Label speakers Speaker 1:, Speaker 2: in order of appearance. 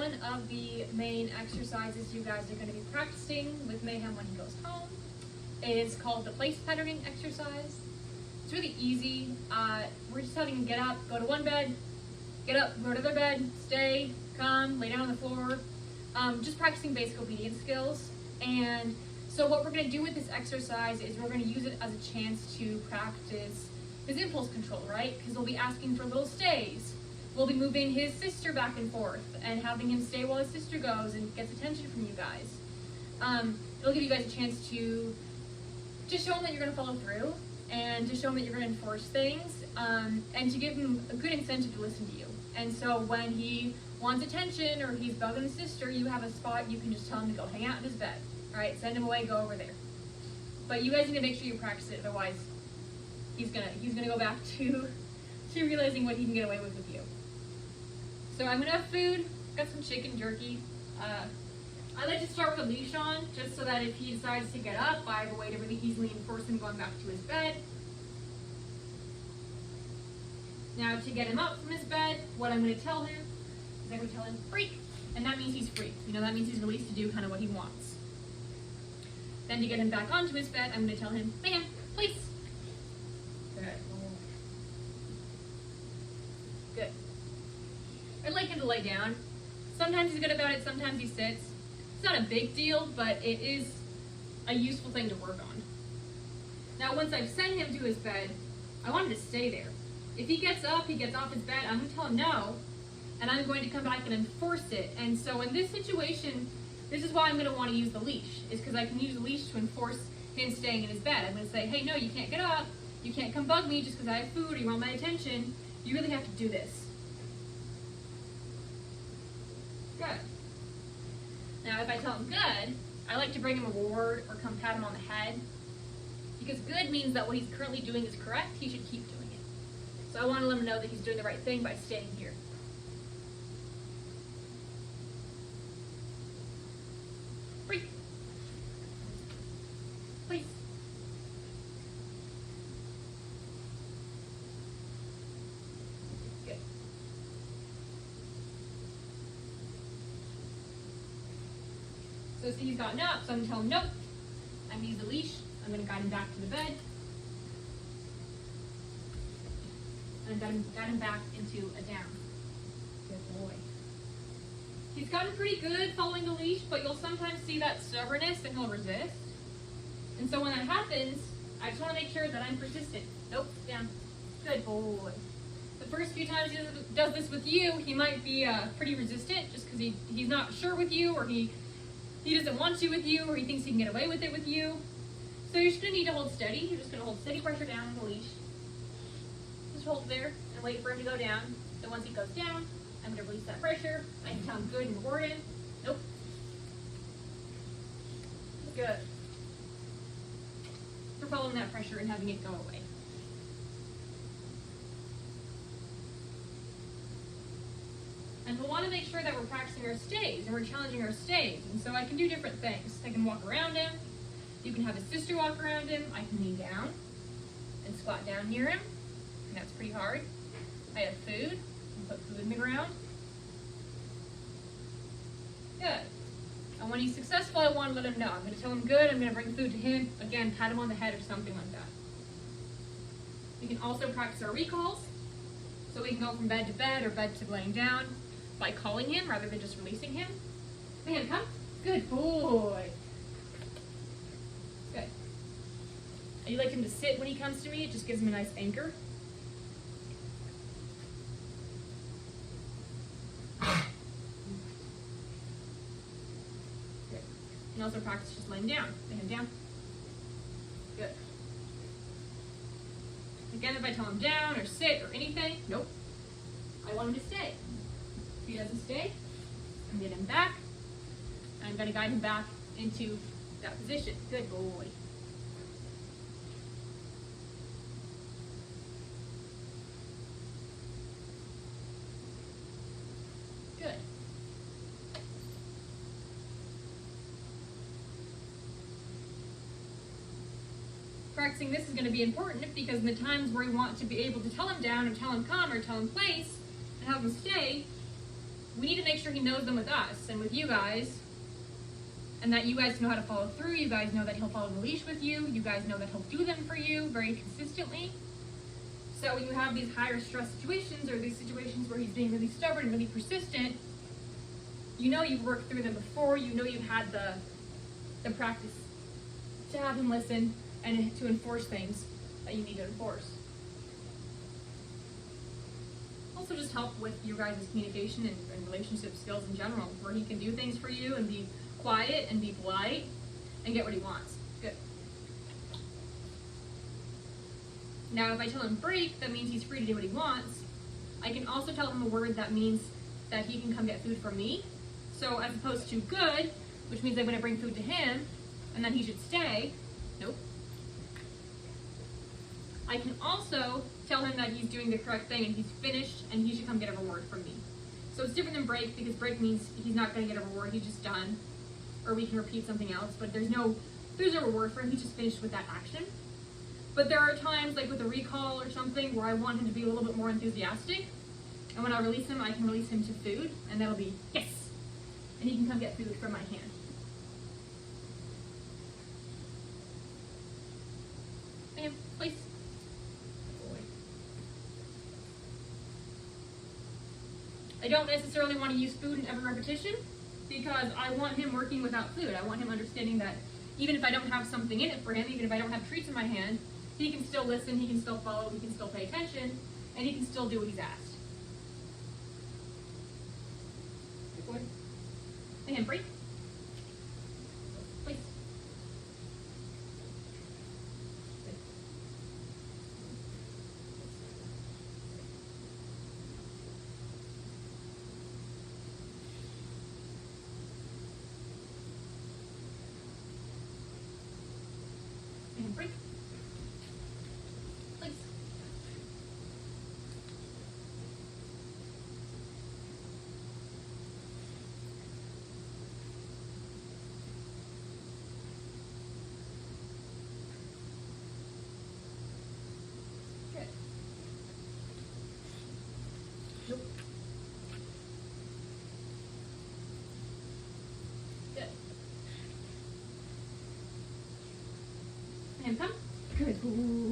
Speaker 1: one of the main exercises you guys are going to be practicing with Mayhem when he goes home. It is called the place patterning exercise. It's really easy. We're just telling him get up, go to one bed, get up, go to the other bed, stay, come, lay down on the floor. Just practicing basic obedience skills. And so what we're going to do with this exercise is we're going to use it as a chance to practice his impulse control, right? Because we'll be asking for little stays. We'll be moving his sister back and forth and having him stay while his sister goes and gets attention from you guys. It'll give you guys a chance to just show him that you're going to follow through and to show him that you're going to enforce things and to give him a good incentive to listen to you. And so when he wants attention or he's bugging his sister, you have a spot you can just tell him to go hang out in his bed. All right, send him away, go over there. But you guys need to make sure you practice it, otherwise he's gonna go back to realizing what he can get away with you. So I'm gonna have food. Got some chicken jerky. I like to start with a leash on, just so that if he decides to get up, I have a way to really easily enforce him going back to his bed. Now to get him up from his bed, what I'm going to tell him is I'm going to tell him freak, and that means he's free. You know, that means he's released to do kind of what he wants. Then to get him back onto his bed, I'm going to tell him, Mayhem, please. Good. I'd like him to lay down. Sometimes he's good about it, sometimes he sits. It's not a big deal, but it is a useful thing to work on. Now once I've sent him to his bed, I want him to stay there. If he gets up, he gets off his bed, I'm going to tell him no, and I'm going to come back and enforce it. And so in this situation, this is why I'm going to want to use the leash, is because I can use the leash to enforce him staying in his bed. I'm going to say, hey, no, you can't get up, you can't come bug me just because I have food or you want my attention. You really have to do this. Good. Now if I tell him good, I like to bring him a reward or come pat him on the head. Because good means that what he's currently doing is correct, he should keep doing it. So I want to let him know that he's doing the right thing by staying here. Freak. Please. Good. So see, he's gotten up, so I'm going to tell him nope. I'm going to use the leash. I'm going to guide him back to the bed. And guide him back into a down. Good boy. He's gotten pretty good following the leash, but you'll sometimes see that stubbornness and he'll resist. And so when that happens, I just want to make sure that I'm persistent. Nope, down. Good boy. The first few times he does this with you, he might be pretty resistant just because he's not sure with you, or he doesn't want to with you, or he thinks he can get away with it with you. So you're just going to need to hold steady. You're just going to hold steady pressure down on the leash. Just hold there and wait for him to go down. Then once he goes down, I'm going to release that pressure. I can tell him good and reward him. Nope. Good. For following that pressure and having it go away. And we'll want to make sure that we're practicing our stays and we're challenging our stays. And so I can do different things. I can walk around him. You can have his sister walk around him. I can knee down and squat down near him. And that's pretty hard. I have food. And put food in the ground. Good. And when he's successful, I want to let him know. I'm going to tell him good. I'm going to bring food to him. Again, pat him on the head or something like that. We can also practice our recalls. So we can go from bed to bed or bed to laying down by calling him rather than just releasing him. Man, come. Good boy. Good. I like him to sit when he comes to me. It just gives him a nice anchor. Good. And also practice just laying down. Lay him down. Good. Again, if I tell him down or sit or anything, nope. I want him to stay. If he doesn't stay, I'm going to get him back. And I'm going to guide him back into that position. Good boy. Good. Practicing this is going to be important because in the times where we want to be able to tell him down or tell him come or tell him place and have him stay, we need to make sure he knows them with us and with you guys, and that you guys know how to follow through. You guys know that he'll follow the leash with you. You guys know that he'll do them for you very consistently. So when you have these higher stress situations, or these situations where he's being really stubborn and really persistent, you know you've worked through them before. You know you've had the practice to have him listen and to enforce things that you need to enforce. Also just help with your guys' communication and relationship skills in general, where he can do things for you and be quiet and be polite and get what he wants. Good. Now, if I tell him break, that means he's free to do what he wants. I can also tell him a word that means that he can come get food from me. So as opposed to good, which means I'm going to bring food to him, and then he should stay. Nope. I can also tell him that he's doing the correct thing and he's finished and he should come get a reward from me. So it's different than break, because break means he's not going to get a reward, he's just done. Or we can repeat something else, but there's no reward for him, he's just finished with that action. But there are times, like with a recall or something, where I want him to be a little bit more enthusiastic. And when I release him, I can release him to food, and that'll be yes! And he can come get food from my hand. Ma'am, please. I don't necessarily want to use food in every repetition, because I want him working without food. I want him understanding that even if I don't have something in it for him, even if I don't have treats in my hand, he can still listen, he can still follow, he can still pay attention, and he can still do what he's asked. Good boy. Let him break. Please. And break. Please. Good. Nope. Good. And come. Good. Ooh.